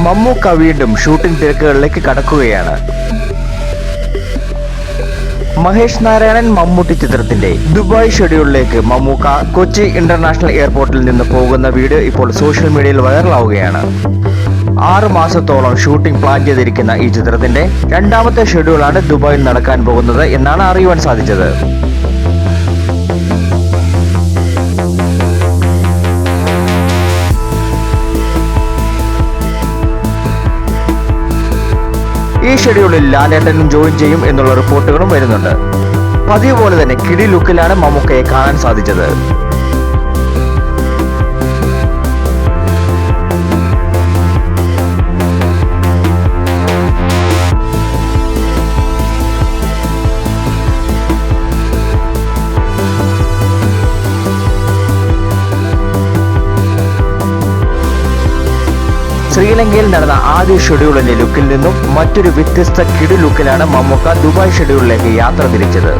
മമ്മൂക്ക വീണ്ടും ഷൂട്ടിംഗ് തിരക്കുകളിലേക്ക് കടക്കുകയാണ്. മഹേഷ് നാരായണൻ മമ്മൂട്ടി ചിത്രത്തിന്റെ ദുബായ് ഷെഡ്യൂളിലേക്ക് മമ്മൂക്ക കൊച്ചി ഇന്റർനാഷണൽ എയർപോർട്ടിൽ നിന്ന് പോകുന്ന വീഡിയോ ഇപ്പോൾ സോഷ്യൽ മീഡിയയിൽ വൈറലാവുകയാണ്. 6 മാസത്തോളം ഷൂട്ടിംഗ് പ്ലാൻ ചെയ്തിരിക്കുന്ന ഈ ചിത്രത്തിന്റെ രണ്ടാമത്തെ ഷെഡ്യൂളാണ് ദുബായിൽ നടക്കാൻ പോകുന്നത് എന്നാണ് അറിയുവാൻ സാധിച്ചത്. ഈ ഷെഡ്യൂളിൽ ലാലേട്ടനും ജോയിൻ ചെയ്യും എന്നുള്ള റിപ്പോർട്ടുകളും വരുന്നുണ്ട്. പതിവ് പോലെ തന്നെ കിടി ലുക്കിലാണ് മമ്മൂക്കയെ കാണാൻ സാധിച്ചത്. ശ്രീലങ്കയിൽ നടന്ന ആദ്യ ഷെഡ്യൂളിന്റെ ലുക്കിൽ നിന്നും മറ്റൊരു വ്യത്യസ്ത കിടു ലുക്കിലാണ് മമ്മൂക്ക ദുബായ് ഷെഡ്യൂളിലേക്ക് യാത്ര തിരിച്ചത്.